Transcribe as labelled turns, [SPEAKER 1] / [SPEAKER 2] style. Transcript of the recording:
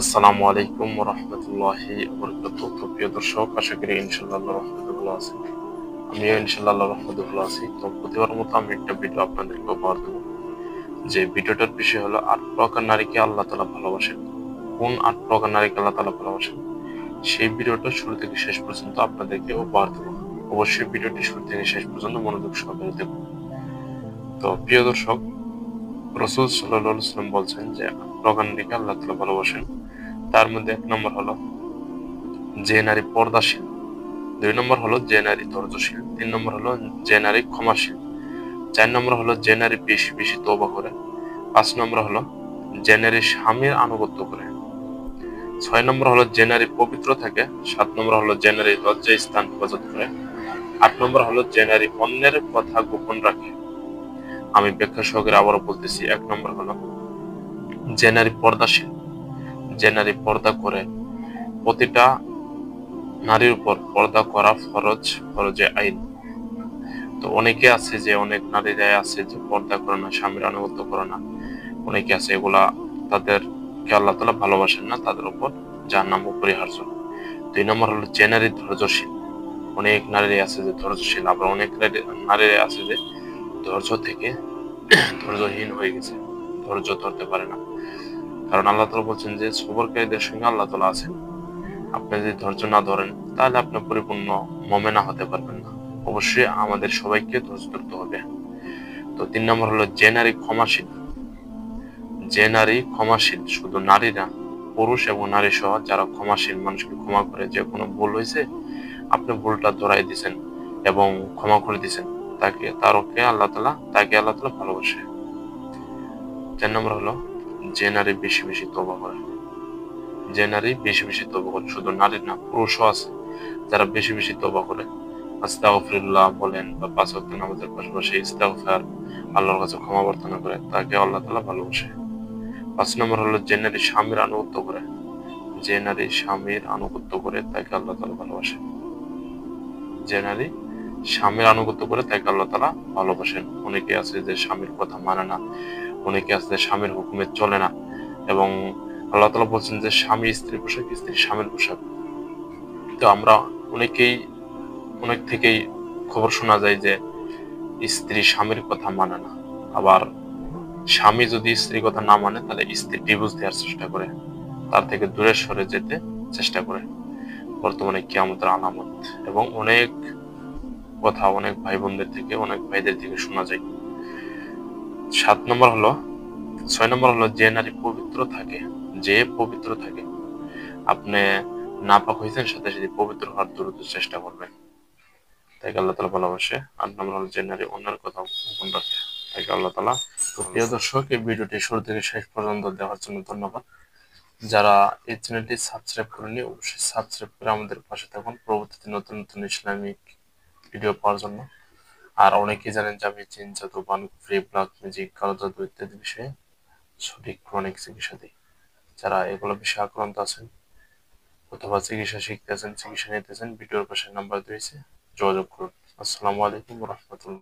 [SPEAKER 1] আসসালামু আলাইকুম ওয়া রাহমাতুল্লাহি ওয়া বারাকাতুহু। তো প্রিয় দর্শক, আশা করি ইনশাআল্লাহ আল্লাহর রহমতে ভালো আছেন। আমিও ইনশাআল্লাহ আল্লাহর রহমতে ভালো আছি। তো প্রতিবার মতো আমি একটা ভিডিও আপনাদেরকে উপহার দেব। যে ভিডিওটার বিষয় হলো ৮ প্রকার নারীকে আল্লাহ তাআলা ভালোবাসেন। কোন ৮ প্রকার নারীকে আল্লাহ তাআলা ভালোবাসেন? সেই ভিডিওটা শুরু থেকে শেষ পর্যন্ত আপনাদেরকে উপহার দেব। অবশ্যই ভিডিওটি শুরু থেকে শেষ পর্যন্ত মনোযোগ সহকারে দেখুন। তো প্রিয় দর্শক, রাসূল সাল্লাল্লাহু আলাইহি ওয়াসাল্লাম বলছেন যে ৮ প্রকার নারীকে আল্লাহ তাআলা ভালোবাসেন। তার মধ্যে ১ নম্বর হলো যে নারী পর্দাশীল, ২ নম্বর হলো যে নারী ধৈর্যশীল, ৩ নম্বর হলো যে নারী ক্ষমাশীল, ৪ নম্বর হলো যে নারী বেশি বেশি তওবা করে, ৫ নম্বর হলো যে নারী স্বামীর আনুগত্য করে, ৬ নম্বর হলো যে নারী পবিত্র থাকে, ৭ নম্বর হলো যে নারী লজ্জায় স্থান হেফাজত করে, ৮ নম্বর হলো যে নারী অন্যের কথা গোপন রাখে। আমি ব্যাখ্যা সহকারে আবারও বলতেছি। ১ নম্বর হলো যে নারী পর্দাশীল, যে নারী পর্দা করে। প্রতিটা নারীর উপর পর্দা করা ফরজ, ফরজে আইন। তো অনেকে আছে যে অনেক নারীরাই আছে যে পর্দা করে না, স্বামীর আনুগত্য করে না। অনেকে আছে এগুলা তাদেরকে আল্লাহ তাআলা ভালোবাসেন না, তাদের উপর জাহান্নাম অপরিহার্য। ২ নম্বর হলো যে নারী ধৈর্যশীল। অনেক নারী আছে যে ধৈর্যশীল, আবার অনেক নারী আছে যে ধৈর্য থেকে ধৈর্যহীন হয়ে গেছে, ধৈর্য ধরতে পারে না। কারণ আল্লাহ তাআলা বলছেন যে সবরকারীদের সঙ্গে আল্লাহ তাআলা আছেন। আপনি যদি ধৈর্য না ধরেন তাহলে আপনি পরিপূর্ণ মুমিনা হতে পারবেন না। অবশ্যই আমাদের সবাইকে ধৈর্য ধরতে হবে। তো ৩ নম্বর হলো যে নারী ক্ষমাশীল। যে নারী ক্ষমাশীল, শুধু নারী না, পুরুষ এবং নারী সহ যারা ক্ষমাশীল, মানুষকে ক্ষমা করে। যে কোনো ভুল হয়েছে, আপনি ভুলটা ধরাই দিছেন এবং ক্ষমা করে দিছেন, তাকে আল্লাহ তাআলা ভালোবাসে। ৪ নম্বর হলো যে নারী বেশি বেশি তওবা করে। যে নারী বেশি বেশি তওবা করে, শুধু নারী না, পুরুষও আছে যারা বেশি বেশি তওবা করে। আস্তাগফিরুল্লাহ বলেন বা ৫ ওয়াক্ত নামাজের পাশাপাশি ইস্তিগফার, আল্লাহর কাছে ক্ষমা প্রার্থনা করে, তাকে আল্লাহ তাআলা ভালোবাসে। ৫ নম্বর হলো যে নারী স্বামীর আনুগত্য করে। যে নারী স্বামীর আনুগত্য করে তাকে আল্লাহ তাআলা ভালোবাসেন। যে নারী স্বামীর আনুগত্য করে তাকে আল্লাহ তাআলা ভালোবাসেন। অনেকে আছে যে স্বামীর কথা মানে না, অনেকে আছে যে স্বামীর হুকুমে চলে না, এবং আল্লাহ তাআলা বলছেন যে স্বামী স্ত্রীর পোশাক, স্ত্রী স্বামীর পোশাক। তো আমরা অনেকেই অনেক থেকেই খবর শোনা যায় যে স্ত্রী স্বামীর কথা মানে না। আবার স্বামী যদি স্ত্রীর কথা না মানে তাহলে স্ত্রী ডিভোর্স দেওয়ার চেষ্টা করে, তার থেকে দূরে সরে যেতে চেষ্টা করে। বর্তমানে কিয়ামতের আলামত এবং অনেক কথা অনেক ভাই বোনদের থেকে, অনেক ভাইদের থেকে শোনা যায়। ৭ নম্বর হলো ৬ নম্বর হলো যে নারী পবিত্র থাকে। যে পবিত্র থাকে, আপনি নাপাক হয়েছেন, সাথে সাথে পবিত্র হওয়ার দ্রুত চেষ্টা করবেন, তাকে আল্লাহ তাআলা ভালোবাসে। ৮ নম্বর হলো যে নারী অন্যের কথা গোপন রাখে, তাকে আল্লাহ তাআলা। তো প্রিয় দর্শক, এই ভিডিওটি শুরু থেকে শেষ পর্যন্ত দেখার জন্য ধন্যবাদ। যারা এই চ্যানেলটি সাবস্ক্রাইব করেনি, অবশ্যই সাবস্ক্রাইব করে আমাদের পাশে থাকুন পরবর্তীতে নতুন নতুন ইসলামিক ভিডিও পাওয়ার জন্য। আর অনেকেই জানেন যে আমি জিন জাদু, ফ্রি ব্ল্যাক ম্যাজিক, কালো জাদু ইত্যাদি বিষয়ে সঠিক ক্রনিক চিকিৎসা দিই। যারা এগুলো বিষয়ে আক্রান্ত আছেন অথবা চিকিৎসা শিখতেছেন, চিকিৎসা নিতেছেন, ভিডিওর পাশে নাম্বার দিয়েছে, যোগাযোগ করুন। আসসালামু আলাইকুম ওয়া রাহমাতুল্লাহ।